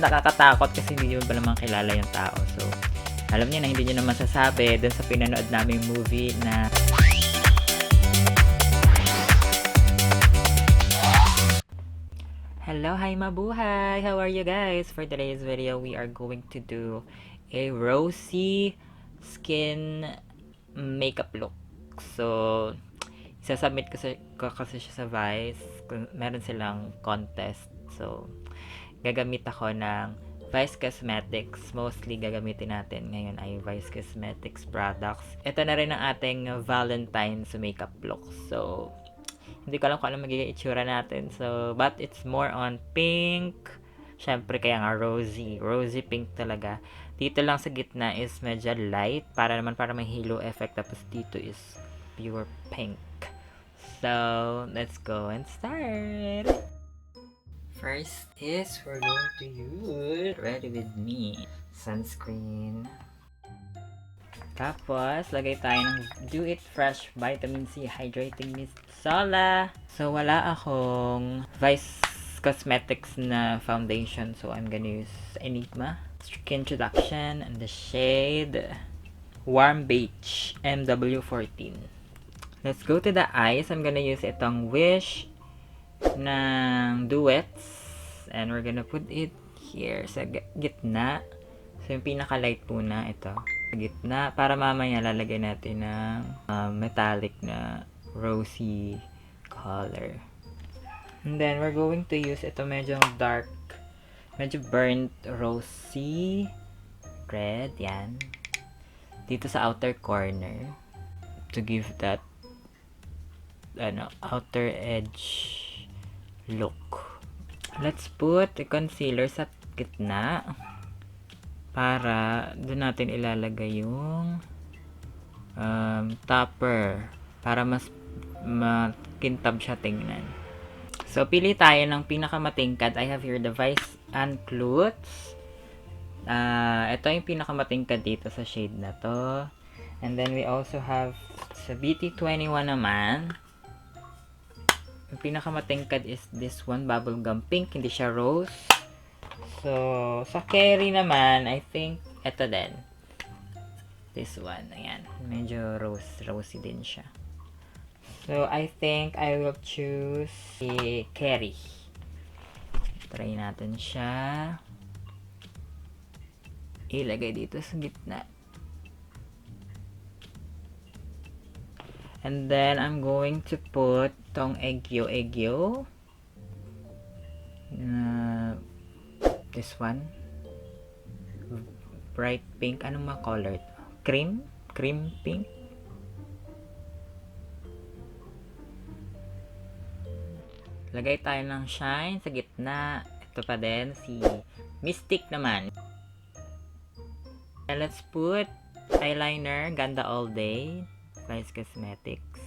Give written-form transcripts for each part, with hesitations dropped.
nakakatakot kasi hindi nyo pa naman kilala yung tao. So, alam niyo na hindi nyo naman masasabi dun sa pinanood naming movie na hello, hi mabuhay! How are you guys? For today's video, we are going to do a rosy skin makeup look. So, isasubmit ko kasi siya sa Vice. Meron silang contest. So, gagamit ako ng Vice Cosmetics. Mostly gagamitin natin ngayon ay Vice Cosmetics products. Ito na rin ang ating Valentine's makeup look. So, hindi ko alam kung ano magiging itsura natin. So, but it's more on pink. Syempre, kaya nga rosy. Rosy pink talaga. Dito lang sa gitna is medyo light. Para naman para may halo effect. Tapos dito is pure pink. So, let's go and start. First is we're going to use ready with me sunscreen. Tapos, lagay tayo ng Do It Fresh Vitamin C Hydrating Mist Sola. So, wala akong Vice Cosmetics na foundation. So, I'm gonna use Enigma Skin Introduction and the shade Warm Beige MW14. Let's go to the eyes. I'm gonna use itong Wish ng Duets. And we're gonna put it here sa gitna. So, yung pinaka-light muna, ito. Sa gitna. Para mamaya lalagay natin ng metallic na rosy color. And then, we're going to use ito medyo dark. Medyo burnt rosy red. Yan. Dito sa outer corner. To give that outer edge look. Let's put the concealer sa gitna. Para doon natin ilalagay yung topper para mas makintab siya tingnan. So, pili tayo ng pinakamatingkad. I have here the Vice Unclutes. Ito yung pinakamatingkad dito sa shade na to. And then, we also have sa BT21 naman. Yung pinakamatingkad is this one, bubblegum pink. Hindi siya rose. So, sa Kerry naman, I think, ito din. This one, ayan. Medyo rosy din siya. So, I think I will choose si Kerry. Try natin siya. Ilagay dito sa gitna. And then, I'm going to put tong Egyo. This one. Bright pink. Anong mga color? Cream? Cream pink? Lagay tayo ng shine sa gitna. Ito pa din si Mystic naman. And let's put eyeliner. Ganda All Day. Vice Cosmetics.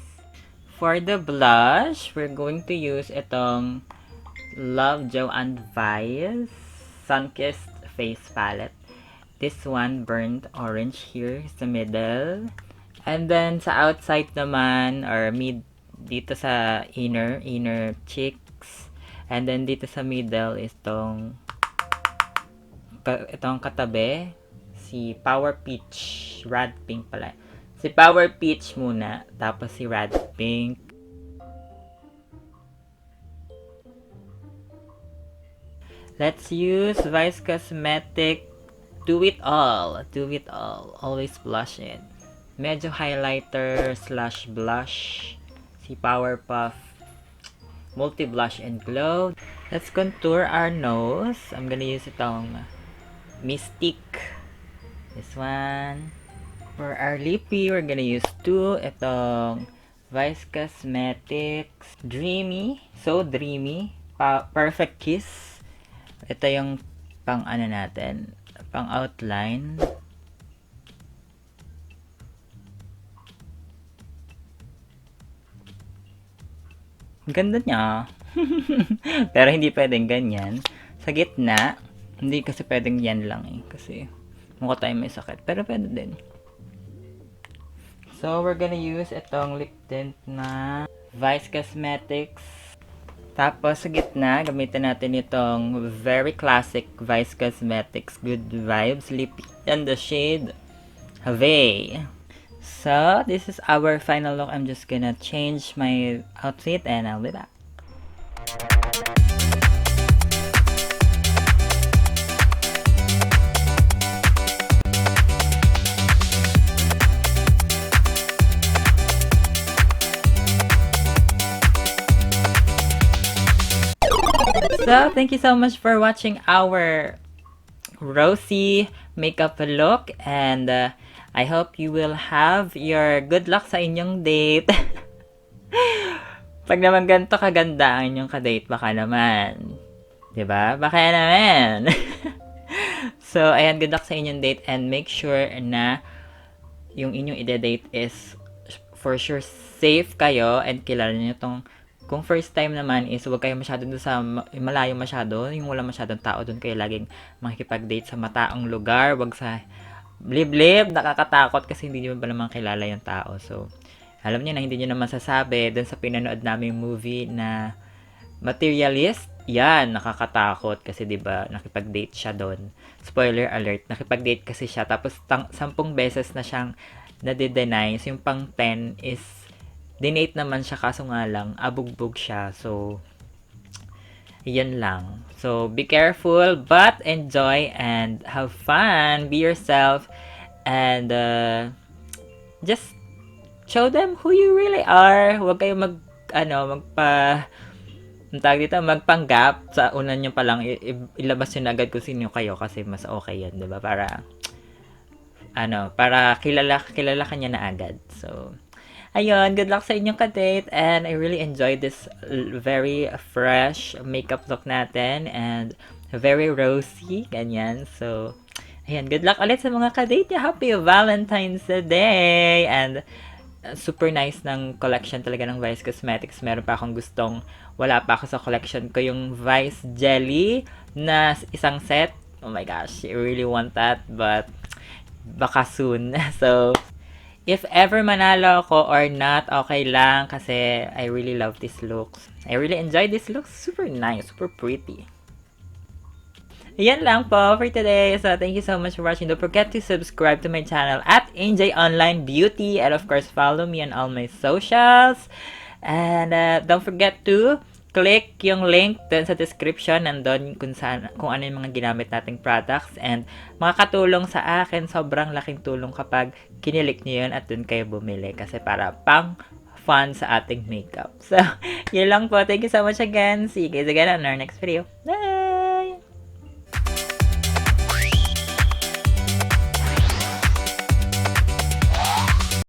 For the blush, we're going to use itong Love Joanne Vice Sunkissed Face Palette. This one, burnt orange here sa middle. And then, sa outside naman, or dito sa inner cheeks. And then, dito sa middle is itong katabi, si Power Peach. Rad Pink pala. Si Power Peach muna, tapos si Rad Pink. Let's use Vice Cosmetic Do It All. Do It All. Always blush it. Medyo highlighter / blush. Si Powerpuff Multi Blush and Glow. Let's contour our nose. I'm gonna use itong Mystique. This one. For our lippy, we're gonna use itong Vice Cosmetics Dreamy. So Dreamy. Perfect Kiss. Ito yung pang natin. Pang outline. Ganda niya. Pero hindi pwedeng ganyan. Sa gitna, hindi kasi pwedeng yan lang eh. Kasi mukha tayo may sakit. Pero pwede din. So, we're gonna use itong lip tint na Vice Cosmetics Tapos, sa gitna, gamitin natin itong very classic Vice Cosmetics Good Vibes Lippy in the shade Have. So, this is our final look. I'm just gonna change my outfit and I'll be back. So, thank you so much for watching our rosy makeup look and I hope you will have your good luck sa inyong date. Pag naman ganito kaganda ang inyong kadate, baka naman. 'Di ba? Baka naman. So, ayan, good luck sa inyong date and make sure na yung inyong ide-date is for sure safe kayo and kilala niyo tong kung first time naman is huwag kayo masyado doon sa malayo masyado, yung wala masyadong tao doon kayo laging makikipag-date sa mataong lugar, wag sa blib-blib, nakakatakot kasi hindi niyo pa naman kilala yung tao. So, alam niyo na hindi niyo naman sasabi doon sa pinanood naming movie na Materialist, yan, nakakatakot kasi 'di ba nakipag-date siya doon. Spoiler alert, nakipag-date kasi siya tapos 10 beses na siyang nade-deny. So, yung pang 10 is dinate naman siya kaso nga lang abugbog siya. So, yan lang. So, be careful but enjoy and have fun. Be yourself and just show them who you really are. Huwag kayo magpanggap sa una nyo pa lang ilabas nyo na agad kung sino kayo kasi mas okay yan, 'di ba? Para kilala ka niya na agad. So, ayun, good luck sa inyong ka-date and I really enjoyed this very fresh makeup look natin and very rosy, ganyan. So, ayan, good luck ulit sa mga ka-date niya. Happy Valentine's Day! And super nice ng collection talaga ng Vice Cosmetics. Meron pa akong wala pa ako sa collection ko, yung Vice Jelly na isang set. Oh my gosh, I really want that, but baka soon. So, if ever manalo ako or not, okay lang kasi I really love these looks. I really enjoy these looks. Super nice, super pretty. Yan lang po for today. So, thank you so much for watching. Don't forget to subscribe to my channel at NJ Online Beauty. And of course, follow me on all my socials. And don't forget to click yung link dun sa description. Nandun kung ano yung mga ginamit nating products. And makakatulong sa akin. Sobrang laking tulong kapag kinilik nyo yun at dun kayo bumili. Kasi para pang fun sa ating makeup. So, yun lang po. Thank you so much again. See you guys again on our next video. Bye!